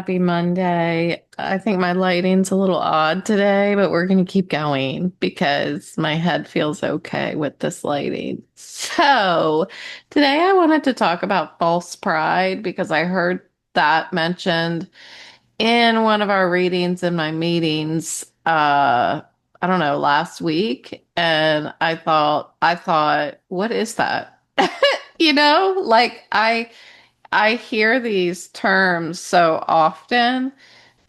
Happy Monday. I think my lighting's a little odd today, but we're going to keep going because my head feels okay with this lighting. So, today I wanted to talk about false pride because I heard that mentioned in one of our readings in my meetings I don't know, last week, and I thought, what is that? Like I hear these terms so often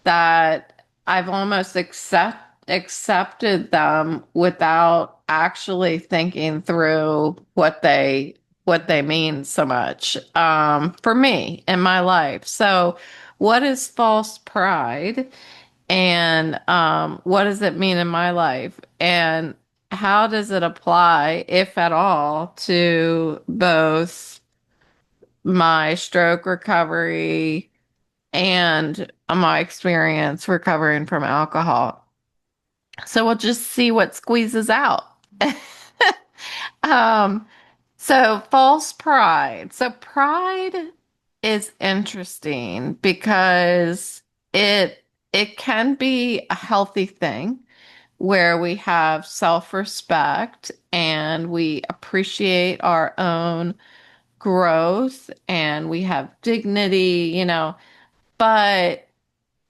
that I've almost accepted them without actually thinking through what they mean so much for me in my life. So, what is false pride, and what does it mean in my life, and how does it apply, if at all, to both my stroke recovery and my experience recovering from alcohol? So we'll just see what squeezes out. um, so false pride. So pride is interesting because it can be a healthy thing where we have self-respect and we appreciate our own growth and we have dignity. But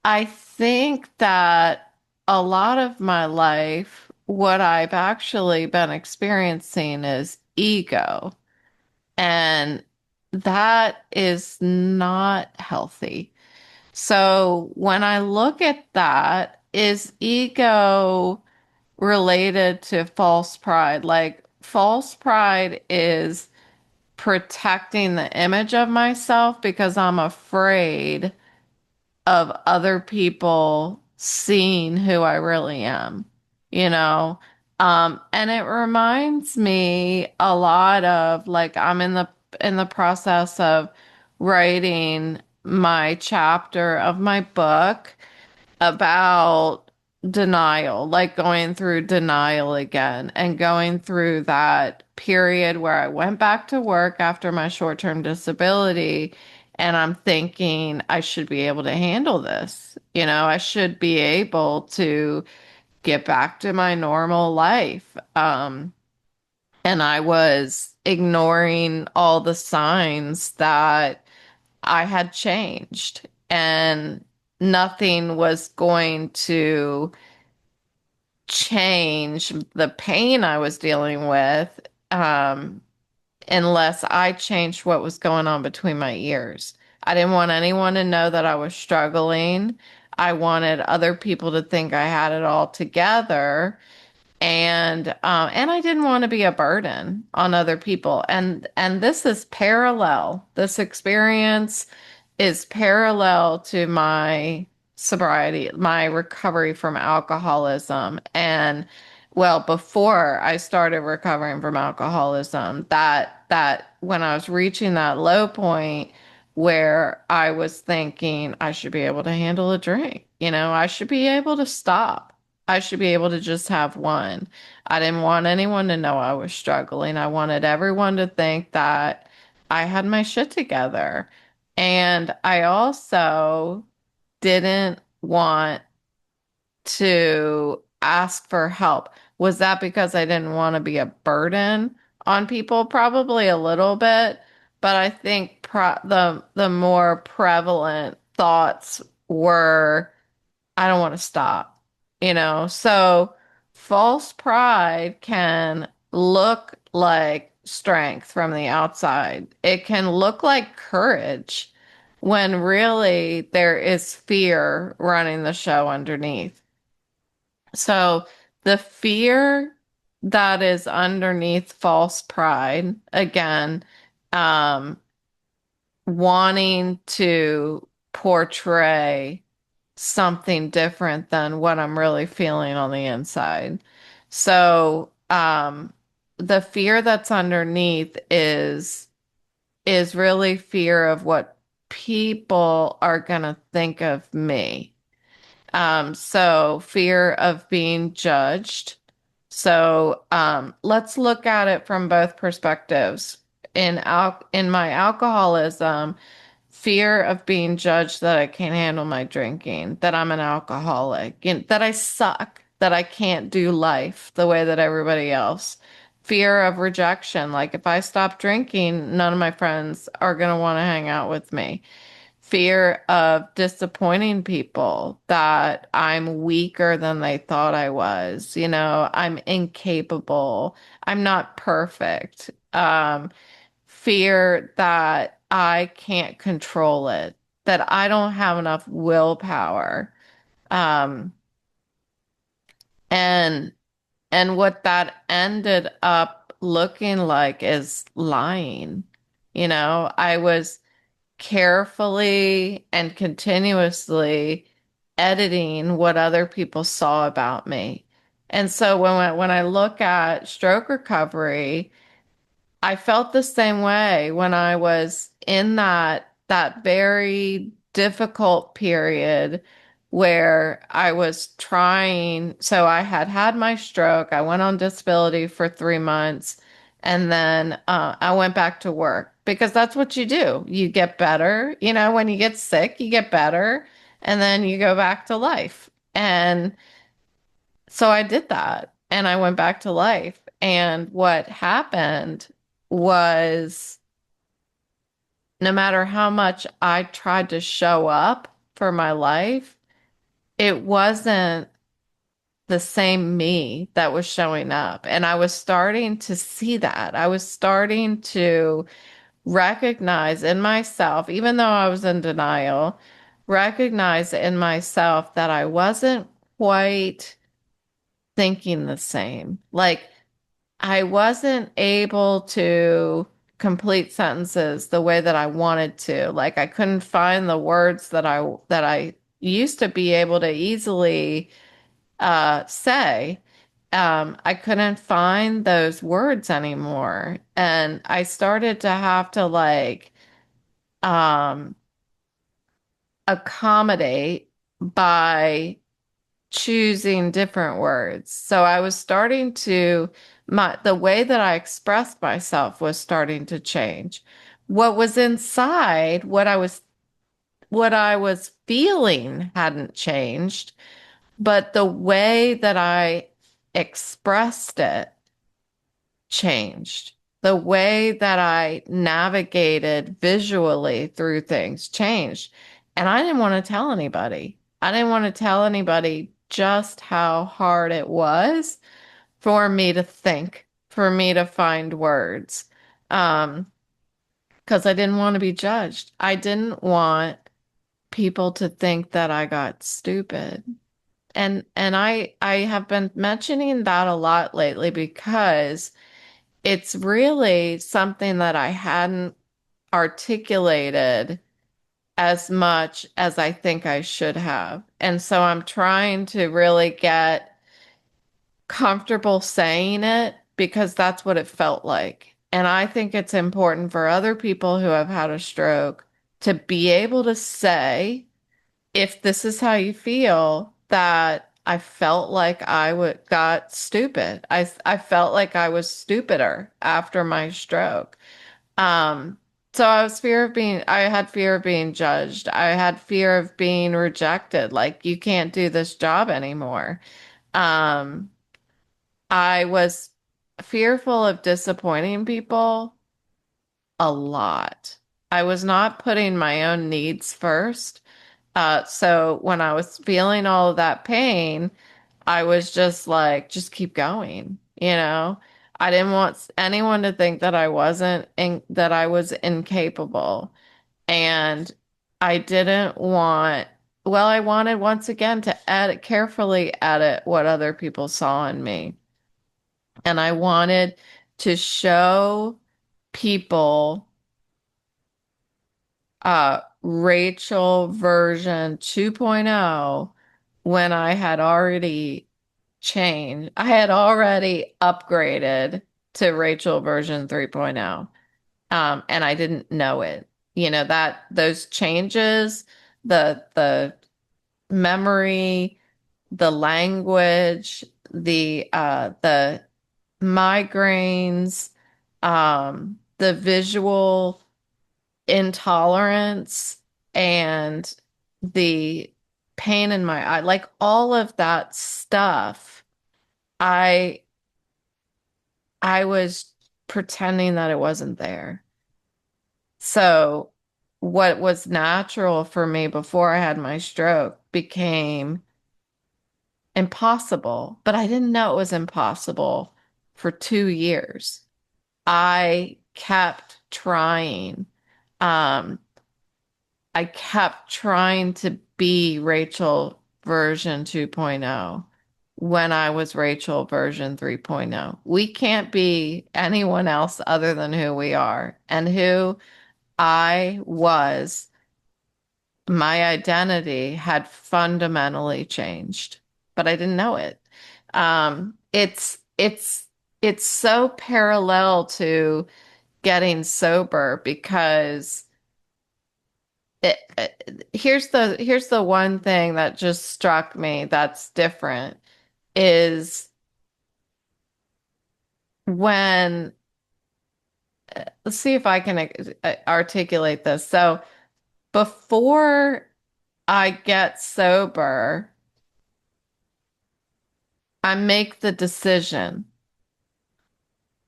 I think that a lot of my life, what I've actually been experiencing is ego. And that is not healthy. So when I look at that, is ego related to false pride? Like, false pride is protecting the image of myself because I'm afraid of other people seeing who I really am, you know? And it reminds me a lot of, like, I'm in the process of writing my chapter of my book about denial, like going through denial again and going through that period where I went back to work after my short-term disability. And I'm thinking I should be able to handle this. I should be able to get back to my normal life. And I was ignoring all the signs that I had changed, and nothing was going to change the pain I was dealing with um, unless I changed what was going on between my ears. I didn't want anyone to know that I was struggling. I wanted other people to think I had it all together, and I didn't want to be a burden on other people. And this is parallel. This experience is parallel to my sobriety, my recovery from alcoholism. And well, before I started recovering from alcoholism, that when I was reaching that low point where I was thinking I should be able to handle a drink, I should be able to stop. I should be able to just have one. I didn't want anyone to know I was struggling. I wanted everyone to think that I had my shit together. And I also didn't want to ask for help. Was that because I didn't want to be a burden on people? Probably a little bit, but I think the more prevalent thoughts were, I don't want to stop. So false pride can look like strength from the outside. It can look like courage when really there is fear running the show underneath. So the fear that is underneath false pride, again, um, wanting to portray something different than what I'm really feeling on the inside. So, the fear that's underneath is really fear of what people are gonna think of me. So fear of being judged. So, let's look at it from both perspectives. In my alcoholism, fear of being judged that I can't handle my drinking, that I'm an alcoholic, that I suck, that I can't do life the way that everybody else. Fear of rejection, like if I stop drinking, none of my friends are going to want to hang out with me. Fear of disappointing people, that I'm weaker than they thought I was. I'm incapable. I'm not perfect. Fear that I can't control it, that I don't have enough willpower. Um, and what that ended up looking like is lying. I was carefully and continuously editing what other people saw about me. And so when I look at stroke recovery, I felt the same way when I was in that very difficult period where I was trying. So I had had my stroke. I went on disability for 3 months, and then I went back to work because that's what you do. You get better. When you get sick, you get better, and then you go back to life. And so I did that and I went back to life. And what happened was no matter how much I tried to show up for my life, it wasn't the same me that was showing up. And I was starting to see that. I was starting to recognize in myself, even though I was in denial, recognize in myself that I wasn't quite thinking the same. Like I wasn't able to complete sentences the way that I wanted to. Like I couldn't find the words that I used to be able to easily say. I couldn't find those words anymore, and I started to have to um, accommodate by choosing different words. So I was starting to the way that I expressed myself was starting to change. What was inside, what I was feeling hadn't changed, but the way that I expressed it changed. The way that I navigated visually through things changed. And I didn't want to tell anybody. I didn't want to tell anybody just how hard it was for me to think, for me to find words. Because I didn't want to be judged. I didn't want people to think that I got stupid. And I have been mentioning that a lot lately because it's really something that I hadn't articulated as much as I think I should have. And so I'm trying to really get comfortable saying it because that's what it felt like. And I think it's important for other people who have had a stroke to be able to say, if this is how you feel, that I felt like got stupid. I felt like I was stupider after my stroke. Um, so I had fear of being judged. I had fear of being rejected. Like, you can't do this job anymore. Um, I was fearful of disappointing people a lot. I was not putting my own needs first. So when I was feeling all of that pain, I was just like, just keep going, you know? I didn't want anyone to think that that I was incapable. And I didn't want, well, I wanted once again to carefully edit what other people saw in me. And I wanted to show people Rachel version 2.0 when I had already changed. I had already upgraded to Rachel version 3.0. And I didn't know it. That those changes, the memory, the language, the migraines, the visual intolerance and the pain in my eye, like all of that stuff, I I was pretending that it wasn't there. So what was natural for me before I had my stroke became impossible, but I didn't know it was impossible for 2 years. I kept trying. Um, I kept trying to be Rachel version 2.0 when I was Rachel version 3.0. We can't be anyone else other than who we are. And who I was, my identity had fundamentally changed, but I didn't know it. It's so parallel to getting sober because here's the one thing that just struck me that's different is when let's see if I can articulate this. So before I get sober, I make the decision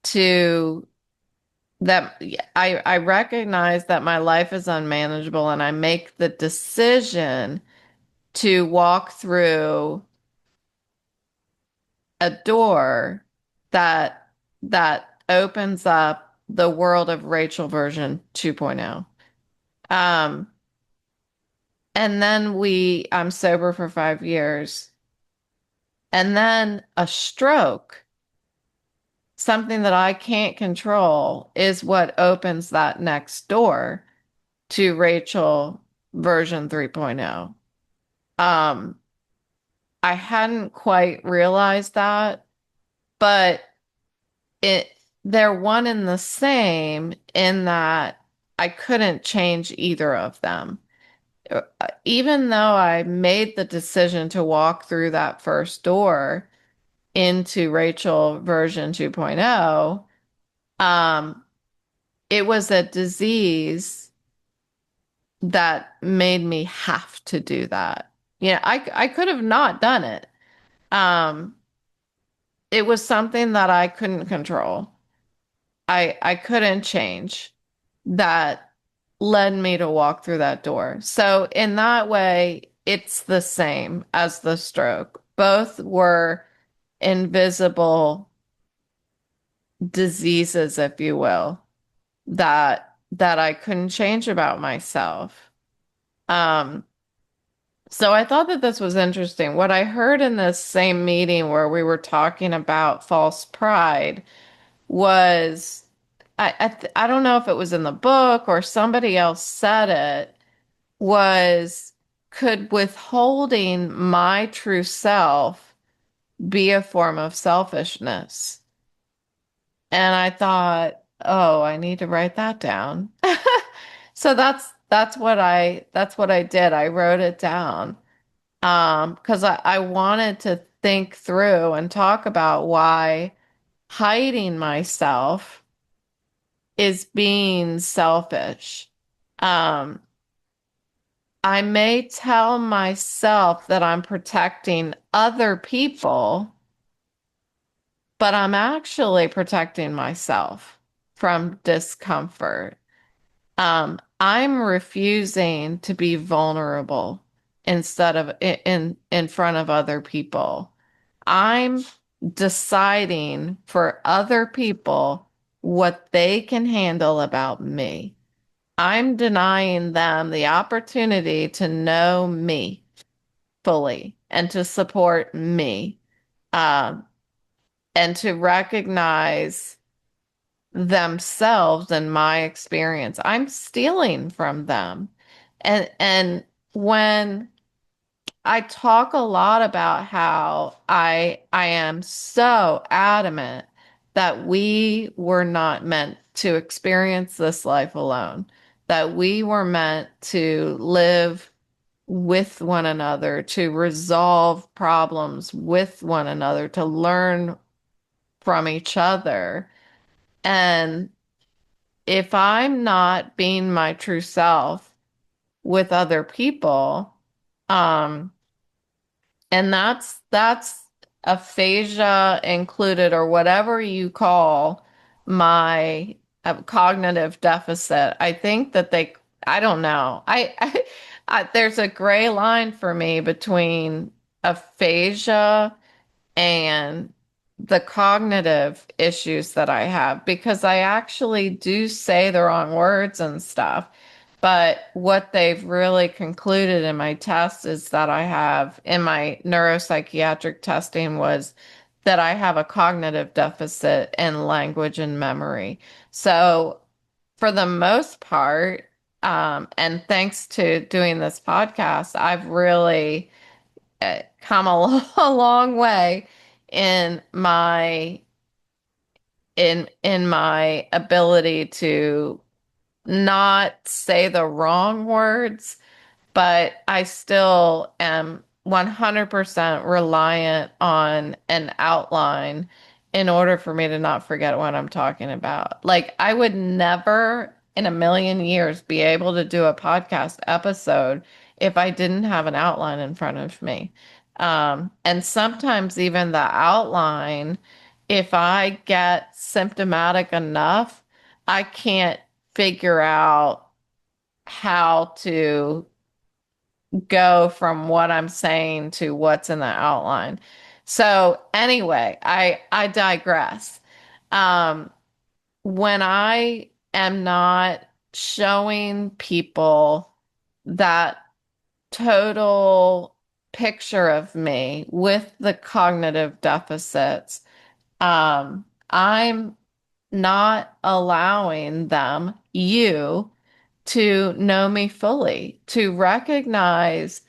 to that I recognize that my life is unmanageable and I make the decision to walk through a door that opens up the world of Rachel version 2.0. Um, and then I'm sober for 5 years. And then a stroke, something that I can't control, is what opens that next door to Rachel version 3.0. Um, I hadn't quite realized that, but it they're one and the same in that I couldn't change either of them. Even though I made the decision to walk through that first door into Rachel version 2.0, um, it was a disease that made me have to do that. Yeah, I could have not done it. Um, it was something that I couldn't control. I couldn't change that led me to walk through that door. So in that way, it's the same as the stroke. Both were invisible diseases, if you will, that I couldn't change about myself. Um, so I thought that this was interesting. What I heard in this same meeting where we were talking about false pride was I don't know if it was in the book or somebody else said it, was could withholding my true self be a form of selfishness? And I thought, oh, I need to write that down. So that's what I did. I wrote it down. Because I wanted to think through and talk about why hiding myself is being selfish. Um, I may tell myself that I'm protecting other people, but I'm actually protecting myself from discomfort. I'm refusing to be vulnerable instead of in front of other people. I'm deciding for other people what they can handle about me. I'm denying them the opportunity to know me fully and to support me, um, and to recognize themselves and my experience. I'm stealing from them. And when I talk a lot about how I am so adamant that we were not meant to experience this life alone, that we were meant to live with one another, to resolve problems with one another, to learn from each other. And if I'm not being my true self with other people, um, and that's aphasia included or whatever you call my cognitive deficit. I think that I don't know. There's a gray line for me between aphasia and the cognitive issues that I have because I actually do say the wrong words and stuff. But what they've really concluded in my test is that I have, in my neuropsychiatric testing, was that I have a cognitive deficit in language and memory. So, for the most part, and thanks to doing this podcast, I've really come a long way in my ability to not say the wrong words, but I still am 100% reliant on an outline in order for me to not forget what I'm talking about. Like, I would never in a million years be able to do a podcast episode if I didn't have an outline in front of me. And sometimes even the outline, if I get symptomatic enough, I can't figure out how to go from what I'm saying to what's in the outline. So anyway, I digress. Um, when I am not showing people that total picture of me with the cognitive deficits, I'm not allowing them, you, to know me fully, to recognize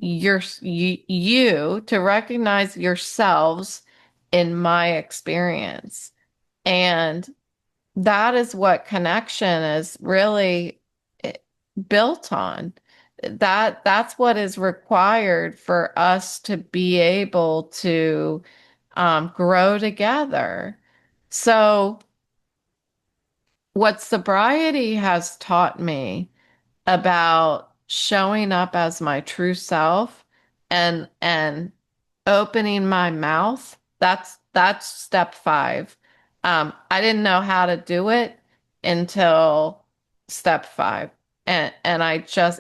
to recognize yourselves in my experience. And that is what connection is really eh, built on. That's what is required for us to be able to grow together. So, what sobriety has taught me about showing up as my true self and opening my mouth, that's step 5. I didn't know how to do it until step 5. And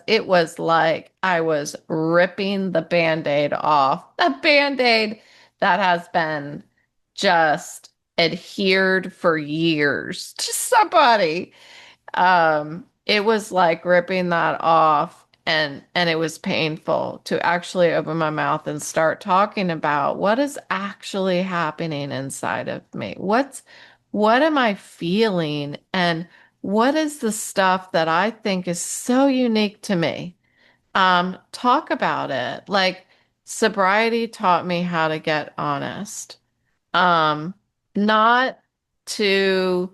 it was like I was ripping the Band-Aid off. A Band-Aid that has been just adhered for years to somebody. It was like ripping that off, and it was painful to actually open my mouth and start talking about what is actually happening inside of me. What am I feeling, and what is the stuff that I think is so unique to me? Talk about it. Like, sobriety taught me how to get honest. Um, Not to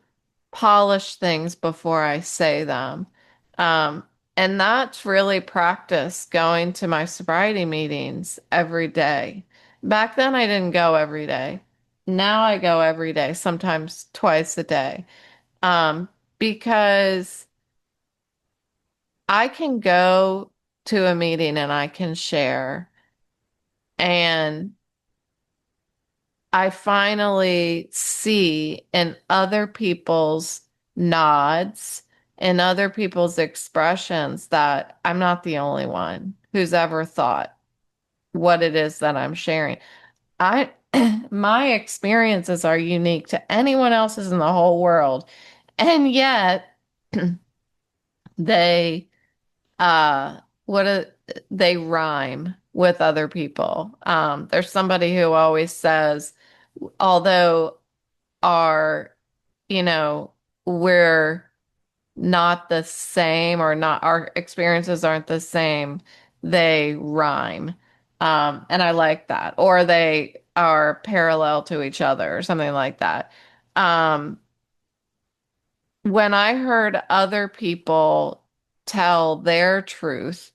polish things before I say them. Um, and that's really practice going to my sobriety meetings every day. Back then, I didn't go every day. Now I go every day, sometimes twice a day. Um, because I can go to a meeting and I can share, and I finally see in other people's nods and other people's expressions that I'm not the only one who's ever thought what it is that I'm sharing. I my experiences are unique to anyone else's in the whole world. And yet they what a they rhyme with other people. There's somebody who always says, although are, you know, we're not the same, or not, our experiences aren't the same, they rhyme. And I like that. Or they are parallel to each other or something like that. Um, when I heard other people tell their truth,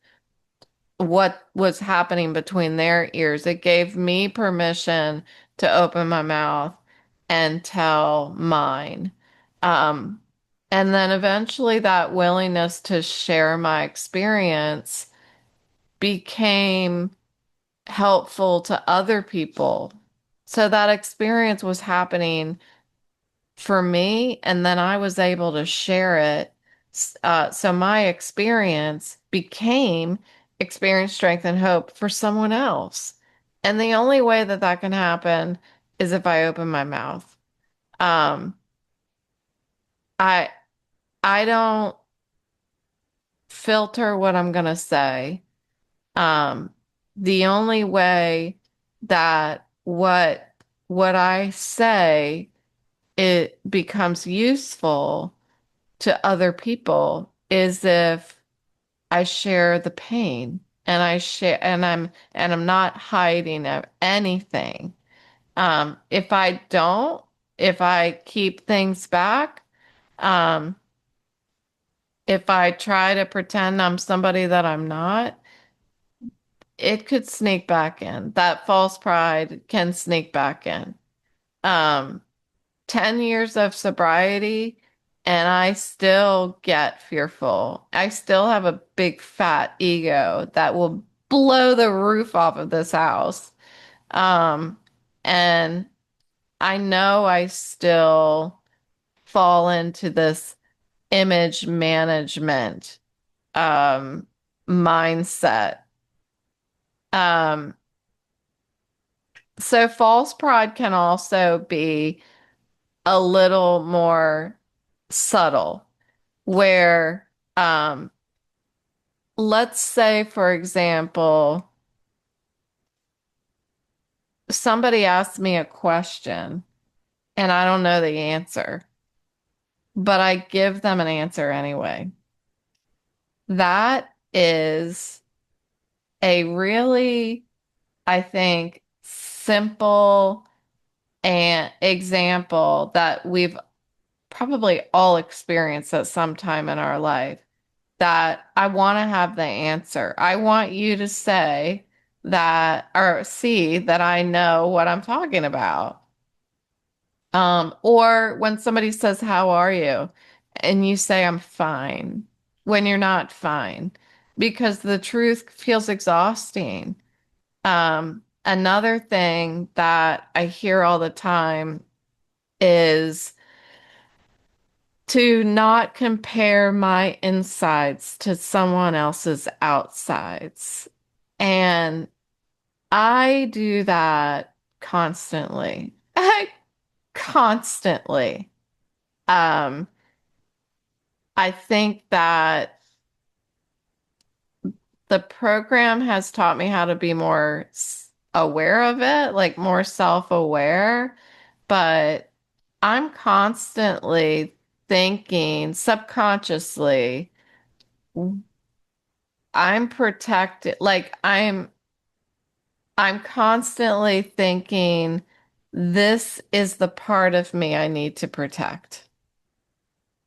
what was happening between their ears, it gave me permission to open my mouth and tell mine. And then eventually that willingness to share my experience became helpful to other people. So that experience was happening for me, and then I was able to share it. So my experience became experience, strength, and hope for someone else. And the only way that that can happen is if I open my mouth. Um, I I don't filter what I'm gonna say. Um, the only way that what I say it becomes useful to other people is if I share the pain and I share and I'm not hiding anything. If I don't, if I keep things back, um, if I try to pretend I'm somebody that I'm not, it could sneak back in. That false pride can sneak back in. Um, 10 years of sobriety and I still get fearful. I still have a big fat ego that will blow the roof off of this house. Um, and I know I still fall into this image management um mindset. Um, so false pride can also be a little more subtle where let's say for example somebody asks me a question and I don't know the answer but I give them an answer anyway. That is a really, I think, simple and example that we've probably all experienced at some time in our life, that I want to have the answer. I want you to say that or see that I know what I'm talking about. Or when somebody says, "How are you?" and you say, "I'm fine," when you're not fine, because the truth feels exhausting. Another thing that I hear all the time is to not compare my insides to someone else's outsides. And I do that constantly. Constantly. Um, I think that the program has taught me how to be more aware of it, like more self-aware, but I'm constantly thinking subconsciously, I'm protected, like I'm constantly thinking this is the part of me I need to protect.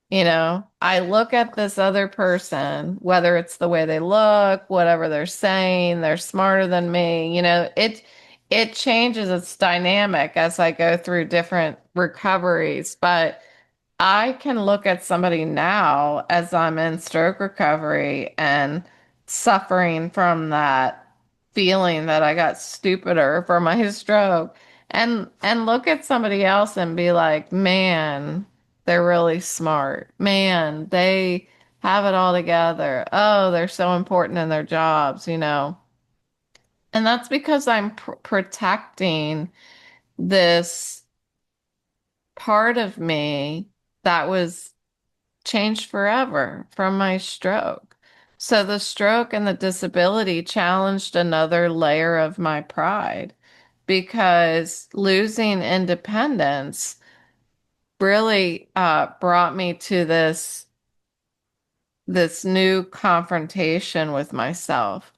You know, I look at this other person, whether it's the way they look, whatever they're saying, they're smarter than me, it changes its dynamic as I go through different recoveries, but I can look at somebody now as I'm in stroke recovery and suffering from that feeling that I got stupider from my stroke and look at somebody else and be like, man, they're really smart. Man, they have it all together. Oh, they're so important in their jobs. And that's because I'm protecting this part of me that was changed forever from my stroke. So the stroke and the disability challenged another layer of my pride because losing independence really brought me to this new confrontation with myself,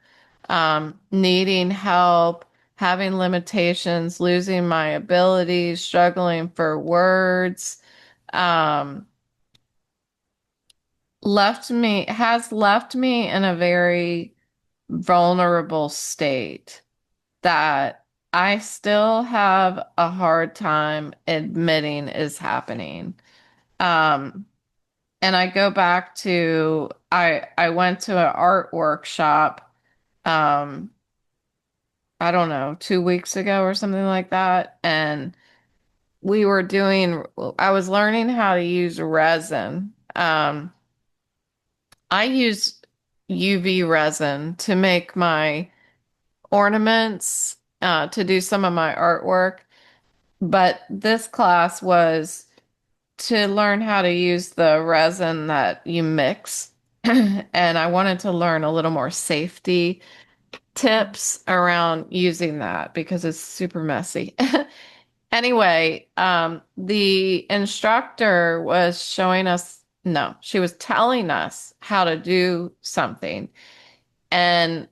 needing help, having limitations, losing my abilities, struggling for words. Um, has left me in a very vulnerable state that I still have a hard time admitting is happening. Um, And I go back to I went to an art workshop, um, I don't know, 2 weeks ago or something like that. And we were doing, I was learning how to use resin. I use UV resin to make my ornaments, to do some of my artwork. But this class was to learn how to use the resin that you mix. And I wanted to learn a little more safety tips around using that because it's super messy. Anyway, the instructor was showing us, no, she was telling us how to do something. And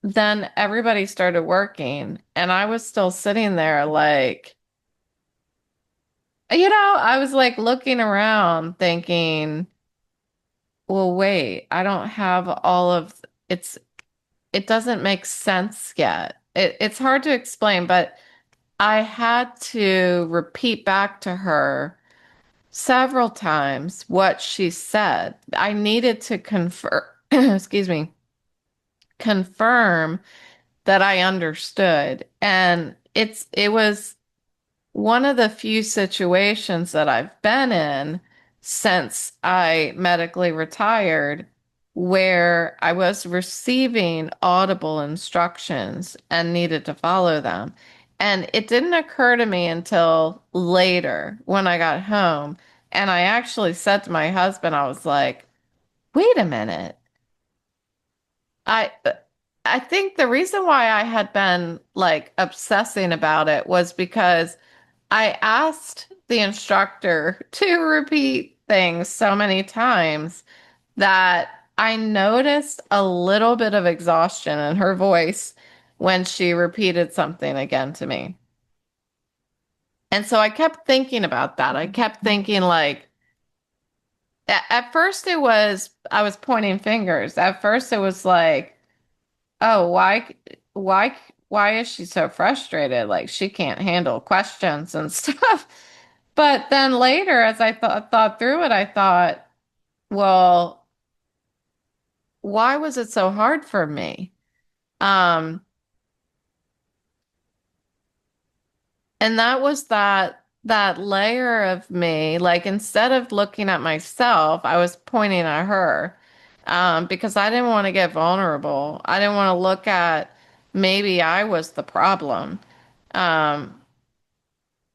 then everybody started working, and I was still sitting there like, I was like looking around thinking, well, wait, I don't have all of it doesn't make sense yet. It's hard to explain, but I had to repeat back to her several times what she said. I needed to confirm, excuse me, confirm that I understood. And it was one of the few situations that I've been in since I medically retired where I was receiving audible instructions and needed to follow them. And it didn't occur to me until later when I got home. And I actually said to my husband, I was like, wait a minute. I I think the reason why I had been like obsessing about it was because I asked the instructor to repeat things so many times that I noticed a little bit of exhaustion in her voice when she repeated something again to me. And so I kept thinking about that. I kept thinking like, at first it was, I was pointing fingers. At first it was like, oh, why, why is she so frustrated? Like she can't handle questions and stuff. But then later, as I thought through it, I thought, well, why was it so hard for me? Um, and that was that layer of me, like instead of looking at myself, I was pointing at her, because I didn't want to get vulnerable. I didn't want to look at maybe I was the problem, um,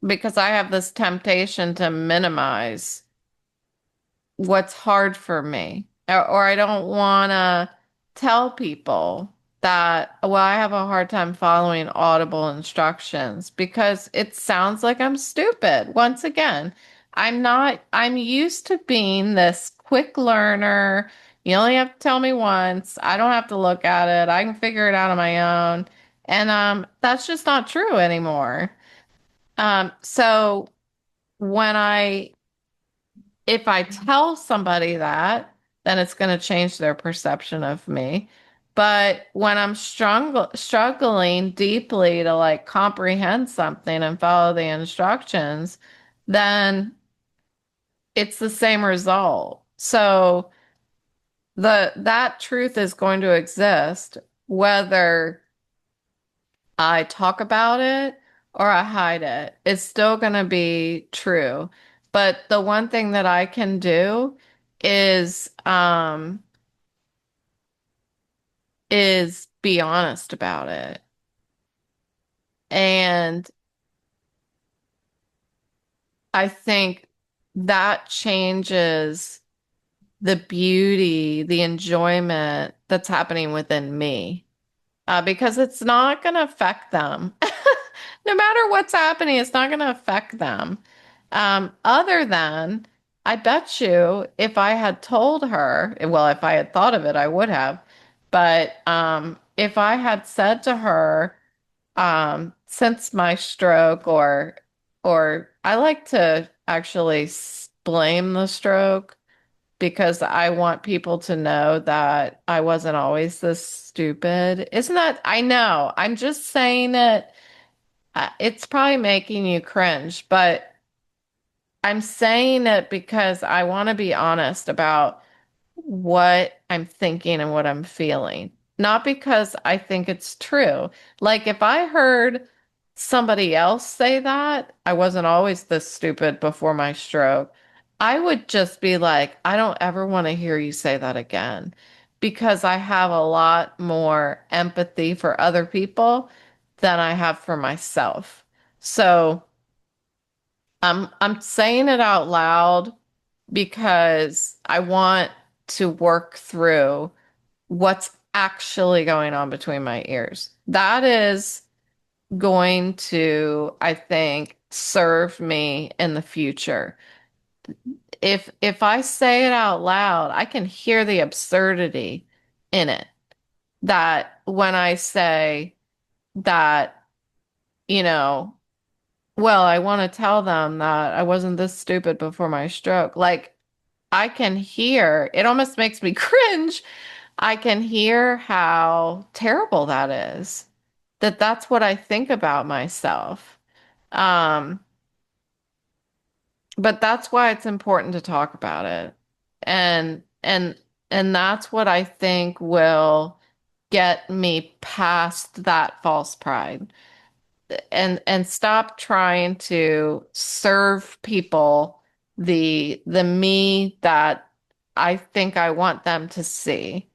because I have this temptation to minimize what's hard for me, or I don't want to tell people that, well, I have a hard time following audible instructions because it sounds like I'm stupid. Once again, I'm not, I'm used to being this quick learner. You only have to tell me once. I don't have to look at it. I can figure it out on my own. And that's just not true anymore. So when I if I tell somebody that, then it's going to change their perception of me. But when I'm struggling deeply to like comprehend something and follow the instructions, then it's the same result. So that truth is going to exist whether I talk about it or I hide it. It's still going to be true. But the one thing that I can do is um is be honest about it. And I think that changes the beauty, the enjoyment that's happening within me. Because it's not going to affect them. No matter what's happening, it's not going to affect them. Other than, I bet you if I had told her, well, if I had thought of it, I would have. But if I had said to her, since my stroke, or I like to actually blame the stroke because I want people to know that I wasn't always this stupid. Isn't that, I know, I'm just saying it. It's probably making you cringe, but I'm saying it because I want to be honest about what I'm thinking and what I'm feeling, not because I think it's true. Like if I heard somebody else say that, I wasn't always this stupid before my stroke, I would just be like, I don't ever want to hear you say that again because I have a lot more empathy for other people than I have for myself. So I'm saying it out loud because I want to work through what's actually going on between my ears. That is going to, I think, serve me in the future. If I say it out loud, I can hear the absurdity in it. That when I say that, you know, well, I want to tell them that I wasn't this stupid before my stroke. Like I can hear, it almost makes me cringe. I can hear how terrible that is. That's what I think about myself. Um, but that's why it's important to talk about it. And and that's what I think will get me past that false pride and stop trying to serve people the me that I think I want them to see.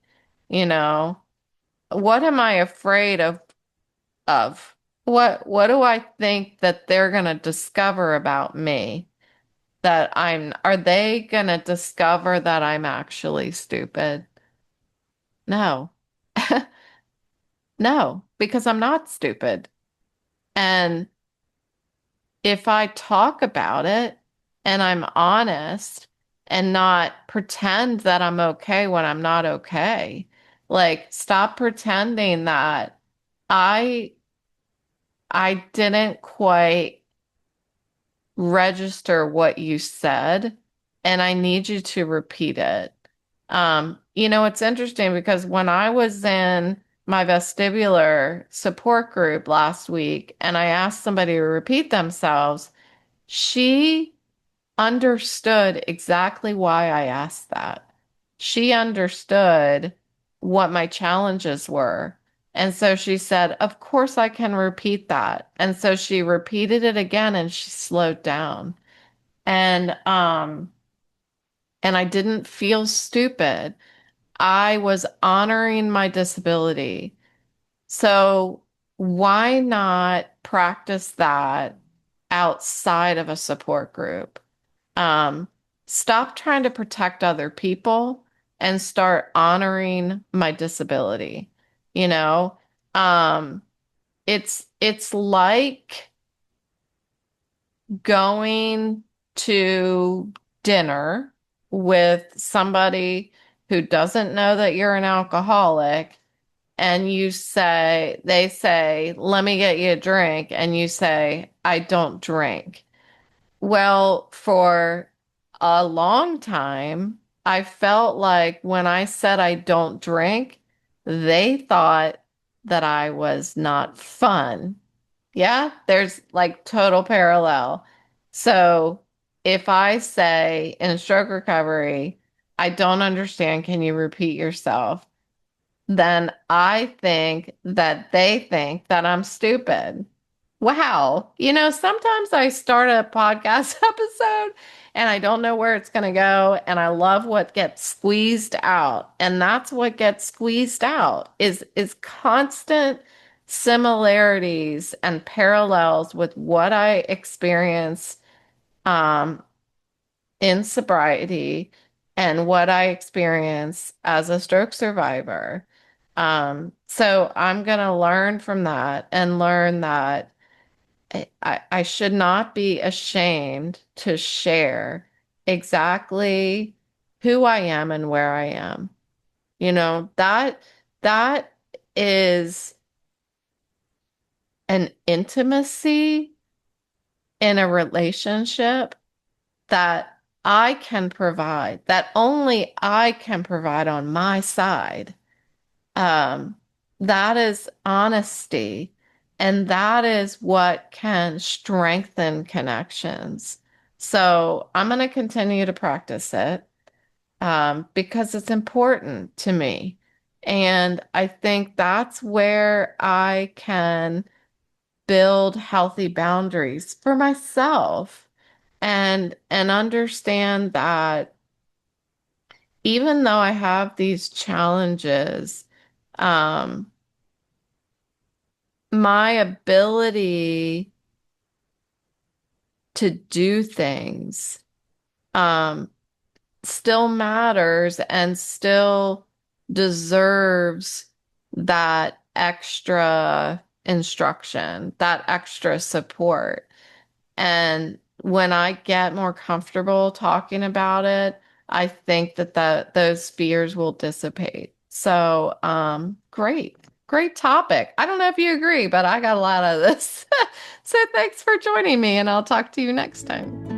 You know, what am I afraid of? What do I think that they're going to discover about me? That are they going to discover that I'm actually stupid? No. No, because I'm not stupid. And if I talk about it and I'm honest and not pretend that I'm okay when I'm not okay, like stop pretending that I I didn't quite register what you said and I need you to repeat it. It's interesting because when I was in my vestibular support group last week and I asked somebody to repeat themselves, she understood exactly why I asked that. She understood what my challenges were. And so she said, "Of course I can repeat that." And so she repeated it again and she slowed down. And and I didn't feel stupid. I was honoring my disability. So why not practice that outside of a support group? Um, Stop trying to protect other people and start honoring my disability. You know, um, it's like going to dinner with somebody who doesn't know that you're an alcoholic and they say, let me get you a drink. And you say, I don't drink. Well, for a long time, I felt like when I said I don't drink, they thought that I was not fun. Yeah, there's like total parallel. So if I say in stroke recovery, I don't understand, can you repeat yourself? Then I think that they think that I'm stupid. Wow. Sometimes I start a podcast episode and I don't know where it's going to go. And I love what gets squeezed out. And that's what gets squeezed out is constant similarities and parallels with what I experience um, in sobriety and what I experience as a stroke survivor. So I'm going to learn from that and learn that I should not be ashamed to share exactly who I am and where I am. That is an intimacy in a relationship that I can provide, that only I can provide on my side. Um, that is honesty, and that is what can strengthen connections. So I'm going to continue to practice it because it's important to me. And I think that's where I can build healthy boundaries for myself and understand that even though I have these challenges, um, my ability to do things um, still matters and still deserves that extra instruction, that extra support. And when I get more comfortable talking about it, I think that those fears will dissipate. So, great topic. I don't know if you agree, but I got a lot of this. So thanks for joining me, and I'll talk to you next time.